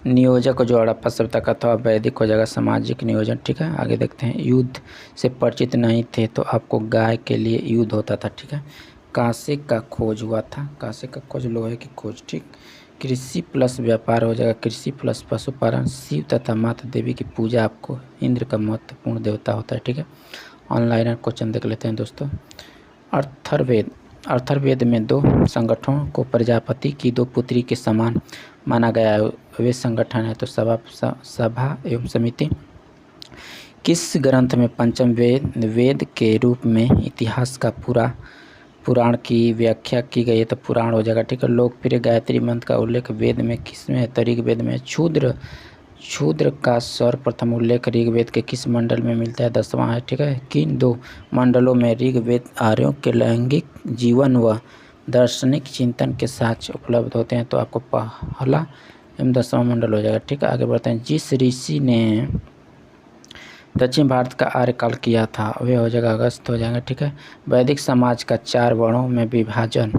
नियोजक जो हड़प्पा सभ्यता का था वैदिक हो जाएगा सामाजिक नियोजन, ठीक है। आगे देखते हैं। युद्ध से परिचित नहीं थे तो आपको गाय के लिए युद्ध होता था, ठीक है। कांसे का खोज हुआ था, कांसे का खोज, लोहे की खोज, ठीक। कृषि प्लस व्यापार हो जाएगा, कृषि प्लस पशुपालन। शिव तथा माता देवी की पूजा, आपको इंद्र का महत्वपूर्ण देवता होता है, ठीक है। ऑनलाइन क्वेश्चन देख लेते हैं दोस्तों। अथर्ववेद में 2 संगठनों को प्रजापति की 2 पुत्री के समान माना गया है। वे संगठन है तो सभा एवं समिति। किस ग्रंथ में पंचम वेद के रूप में इतिहास का पुराण की व्याख्या की गई है? तो पुराण हो जाएगा, ठीक है। लोकप्रिय गायत्री मंत्र का उल्लेख वेद में किस में है? तो ऋग्वेद में। क्षुद्र का सर्वप्रथम उल्लेख ऋग्वेद के किस मंडल में मिलता है? 10वां है, ठीक है। किन दो मंडलों में ऋग्वेद आर्यों के लैंगिक जीवन व दार्शनिक चिंतन के साक्ष्य उपलब्ध होते हैं? तो आपको पहला एवं 10वां मंडल हो जाएगा, ठीक है। आगे बढ़ते हैं। जिस ऋषि ने दक्षिण भारत का आर्यकाल किया था वे हो जाएगा अगस्त हो जाएगा, ठीक है। वैदिक समाज का 4 वर्णों में विभाजन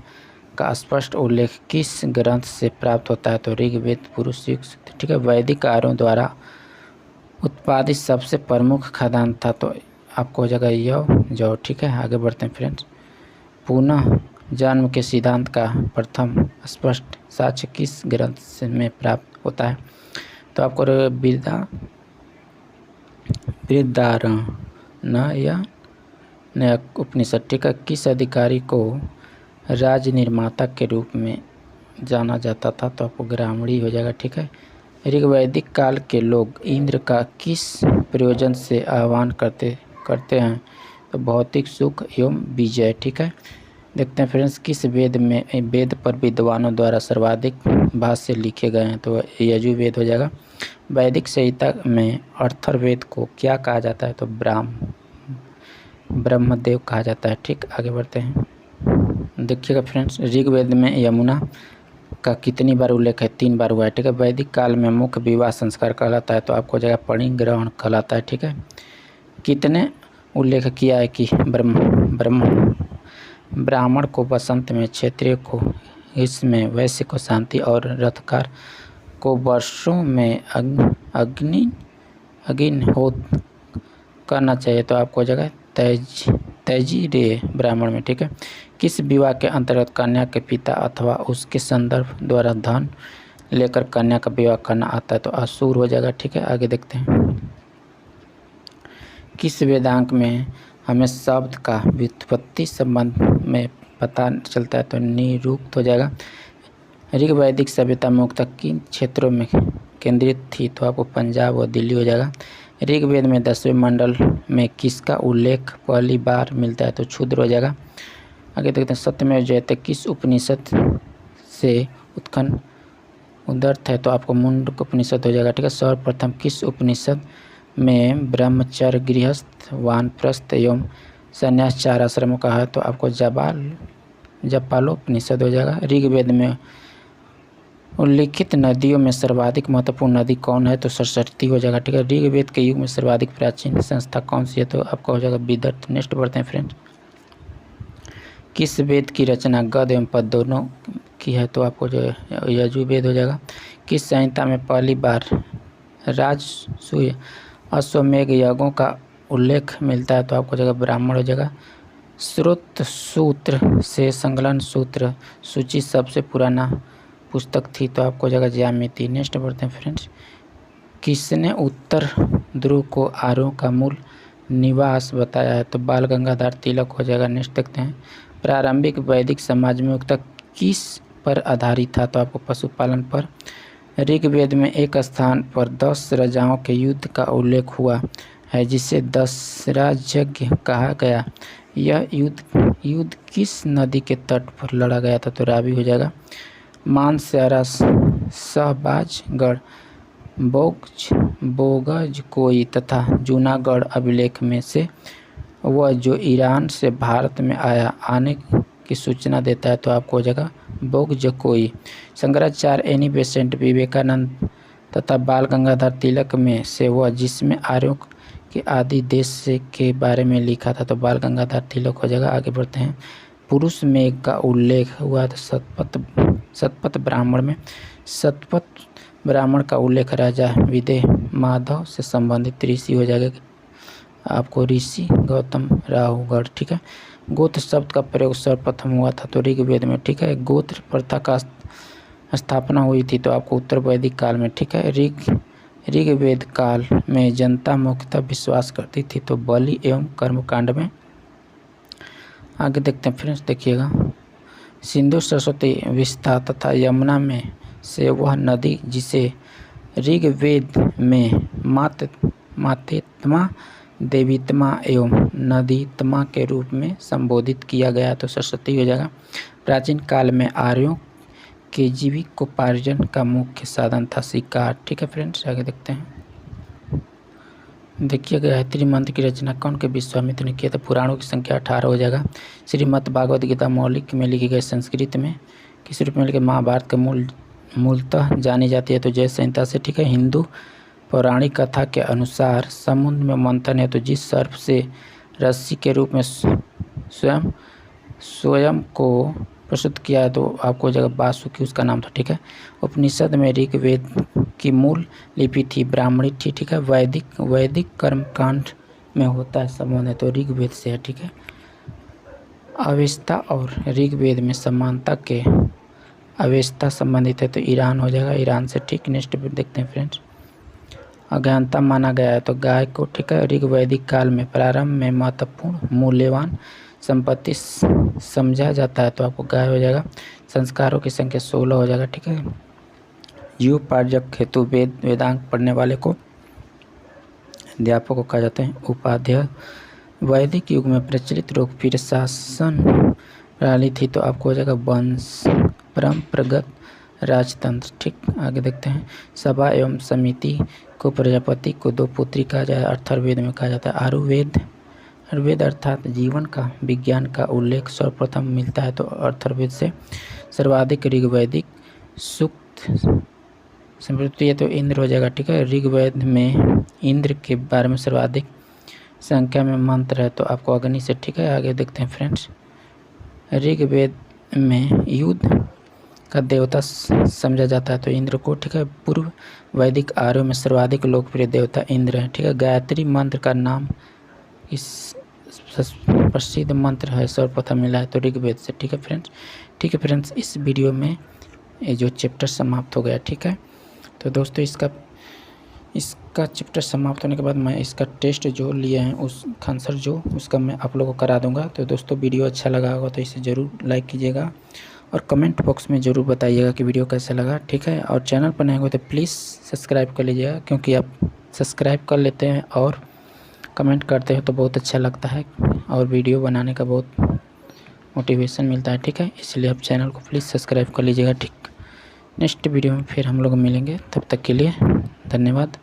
का स्पष्ट उल्लेख किस ग्रंथ से प्राप्त होता है? तो ऋग्वेद, पुरुष युग, ठीक है। वैदिक आर्यों द्वारा उत्पादित सबसे प्रमुख खाद्यान्न था? तो आपको हो जाएगा जौ, ठीक है। आगे बढ़ते हैं फ्रेंड्स। पुनः जन्म के सिद्धांत का प्रथम स्पष्ट साक्ष्य किस ग्रंथ में प्राप्त होता है? तो आपको बृहदारण्यक उपनिषद, ठीक है। किस अधिकारी को राज निर्माता के रूप में जाना जाता था? तो आपको ग्रामणी हो जाएगा, ठीक है। ऋग्वैदिक काल के लोग इंद्र का किस प्रयोजन से आह्वान करते हैं? तो भौतिक सुख एवं विजय, ठीक है। देखते हैं फ्रेंड्स, किस वेद पर विद्वानों द्वारा सर्वाधिक भाष्य लिखे गए हैं? तो यजुर्वेद हो जाएगा। वैदिक संहिता में अथर्ववेद को क्या कहा जाता है? तो ब्रह्मदेव कहा जाता है, ठीक। आगे बढ़ते हैं। देखिएगा फ्रेंड्स, ऋग्वेद में यमुना का कितनी बार उल्लेख है? 3 बार हुआ है, ठीक है। वैदिक काल में मुख्य विवाह संस्कार कहलाता है? तो आपको हो जाएगा परिग्रहण कहलाता है, ठीक है। कितने उल्लेख किया है कि ब्राह्मण को वसंत में, क्षत्रिय को इसमें, वैश्य को शांति और रथकार को वर्षों में अग्निहोत्र करना चाहिए? तो आपको हो जाएगा तैजी रे ब्राह्मण में, ठीक है। किस विवाह के अंतर्गत कन्या के पिता अथवा उसके संदर्भ द्वारा धन लेकर कन्या का विवाह करना आता है? तो असुर हो जाएगा, ठीक है। आगे देखते हैं। किस वेदांग में हमें शब्द का व्युत्पत्ति संबंध में पता चलता है? तो निरुक्त हो जाएगा। ऋग्वैदिक सभ्यता मुख्यतः किन क्षेत्रों में केंद्रित थी? तो आपको पंजाब और दिल्ली हो जाएगा। ऋग्वेद में 10वें मंडल में किसका उल्लेख पहली बार मिलता है? तो क्षुद्र हो जाएगा। आगे देखते हैं। सत्यमेव जयते किस उपनिषद से उत्खनन उदर्थ है? तो आपको मुंडक उपनिषद हो जाएगा, ठीक है। सर्वप्रथम किस उपनिषद में ब्रह्मचर्य, गृहस्थ, वानप्रस्थ एवं संन्यास 4 आश्रमों का है? तो आपको जपालोपनिषद हो जाएगा। ऋग्वेद में उल्लिखित नदियों में सर्वाधिक महत्वपूर्ण नदी कौन है? तो सरस्वती हो जाएगा, ठीक है। ऋग्वेद के युग में सर्वाधिक प्राचीन संस्था कौन सी है? तो आपका हो जाएगा विदर्भ। नेक्स्ट बढ़ते हैं फ्रेंड्स। किस वेद की रचना गद एवं पद दोनों की है? तो आपको जो यजुर्वेद हो जाएगा। किस संहिता में पहली बार राजसूय अश्वमेध यज्ञों का उल्लेख मिलता है? तो आपको जगह ब्राह्मण हो जाएगा। श्रुत सूत्र से संकलन सूत्र सूची सबसे पुराना पुस्तक थी? तो आपको जगह ज्यामिति। नेक्स्ट बढ़ते हैं फ्रेंड्स। किसने उत्तर ध्रुव को आर्यों का मूल निवास बताया है? तो बाल गंगाधर तिलक हो जाएगा। नेक्स्ट देखते हैं। प्रारंभिक वैदिक समाज में मुख्यतः किस पर आधारित था? तो आपको पशुपालन पर। ऋग्वेद में एक स्थान पर 10 राजाओं के युद्ध का उल्लेख हुआ है जिसे दशराज यज्ञ कहा गया। यह युद्ध किस नदी के तट पर लड़ा गया था? तो रावी हो जाएगा। मानस्यारा, शहबाजगढ़, बोगजकोई तथा जूनागढ़ अभिलेख में से वह जो ईरान से भारत में आने की सूचना देता है? तो आपको हो जाएगा बोगजकोई। शंकराचार्य, एनी बेसेंट, विवेकानंद तथा बाल गंगाधर तिलक में से वह जिसमें आर्यों के आदि देश से के बारे में लिखा था? तो बाल गंगाधर तिलक हो जाएगा। आगे बढ़ते हैं। पुरुष मेघ का उल्लेख हुआ था शतपथ ब्राह्मण में। शतपथ ब्राह्मण का उल्लेख राजा विदय माधव से संबंधित ऋषि हो जाएगा। आपको ऋषि गौतम राहुगढ़, ठीक है। गोत्र शब्द का प्रयोग सर्वप्रथम हुआ था? तो ऋग्वेद में, ठीक है। गोत्र प्रथा का स्थापना हुई थी? तो आपको उत्तर वैदिक काल में, ठीक है। ऋग्वेद काल में जनता मुख्यतः विश्वास करती थी? तो बलि एवं कर्मकांड में। आगे देखते हैं फ्रेंड्स, देखिएगा। सिंधु, सरस्वती, विस्तार तथा यमुना में से वह नदी जिसे ऋग्वेद में मातेत्मा देवीत्मा एवं नदीत्मा के रूप में संबोधित किया गया, तो सरस्वती हो जाएगा। प्राचीन काल में आर्यों के जीविकोपार्जन का मुख्य साधन था शिकार। ठीक है फ्रेंड्स, आगे देखते हैं। देखिए गायत्री मंत्र की रचना कौन के विश्वामित्र ने किया था? पुराणों की संख्या 18 हो जाएगा। श्रीमद् भागवत गीता मौलिक में लिखी गई, संस्कृत में किस रूप में लिखी? महाभारत के मूलतः जानी जाती है तो जय संहिता से। ठीक है। हिंदू पौराणिक कथा के अनुसार समुद्र में मंथन है तो जिस सर्प से रस्सी के रूप में स्वयं को प्रस्तुत किया है तो आपको जगह वासुकी उसका नाम था। ठीक है। उपनिषद में ऋग्वेद की मूल लिपि थी ब्राह्मणी थी। ठीक है। वैदिक कर्मकांड में होता है संबंध है तो ऋग्वेद से है। ठीक है। अवेस्ता और ऋग्वेद में समानता के अवेस्ता संबंधित है तो ईरान हो जाएगा, ईरान से। ठीक। नेक्स्ट देखते हैं फ्रेंड्स। अज्ञानता माना गया है तो गाय को। ठीक है। ऋग्वैदिक काल में प्रारंभ में महत्वपूर्ण मूल्यवान संपत्ति समझा जाता है तो आपको गाय हो जाएगा। संस्कारों की संख्या 16 हो जाएगा। ठीक है। जीवोपार्जक हेतु वेदांग पढ़ने वाले को अध्यापक को कहा जाता है उपाध्याय। वैदिक युग में प्रचलित लोकप्रिय शासन प्रणाली थी तो आपको हो जाएगा वंश परंपरागत राजतंत्र। ठीक। आगे देखते हैं। सभा एवं समिति को प्रजापति को 2 पुत्री कहा जाए, अथर्ववेद में कहा जाता है। आयुर्वेद अर्थात जीवन का विज्ञान का उल्लेख सर्वप्रथम मिलता है तो अथर्ववेद से। सर्वाधिक ऋग्वैदिक सूक्त समृद्धि है तो इंद्र हो जाएगा। ठीक है। ऋग्वेद में इंद्र के बारे में सर्वाधिक संख्या में मंत्र है तो आपको अग्नि से। ठीक है। आगे देखते हैं फ्रेंड्स। ऋग्वेद में युद्ध का देवता समझा जाता है तो इंद्र को। ठीक है। पूर्व वैदिक आर्यों में सर्वाधिक लोकप्रिय देवता इंद्र है। ठीक है। गायत्री मंत्र का नाम इस प्रसिद्ध मंत्र है सर्वप्रथम मिला है तो ऋग्वेद से। ठीक है फ्रेंड्स। ठीक है फ्रेंड्स, इस वीडियो में ये जो चैप्टर समाप्त हो गया। ठीक है। तो दोस्तों इसका चैप्टर समाप्त होने के बाद मैं इसका टेस्ट जो लिए हैं उस आंसर जो उसका मैं आप लोगों को करा दूंगा। तो दोस्तों वीडियो अच्छा लगा होगा तो इसे ज़रूर लाइक कीजिएगा और कमेंट बॉक्स में ज़रूर बताइएगा कि वीडियो कैसा लगा। ठीक है। और चैनल पर नए हो तो प्लीज़ सब्सक्राइब कर लीजिएगा, क्योंकि आप सब्सक्राइब कर लेते हैं और कमेंट करते हैं तो बहुत अच्छा लगता है और वीडियो बनाने का बहुत मोटिवेशन मिलता है। ठीक है। इसलिए आप चैनल को प्लीज़ सब्सक्राइब कर लीजिएगा। ठीक। नेक्स्ट वीडियो में फिर हम लोग मिलेंगे, तब तक के लिए धन्यवाद।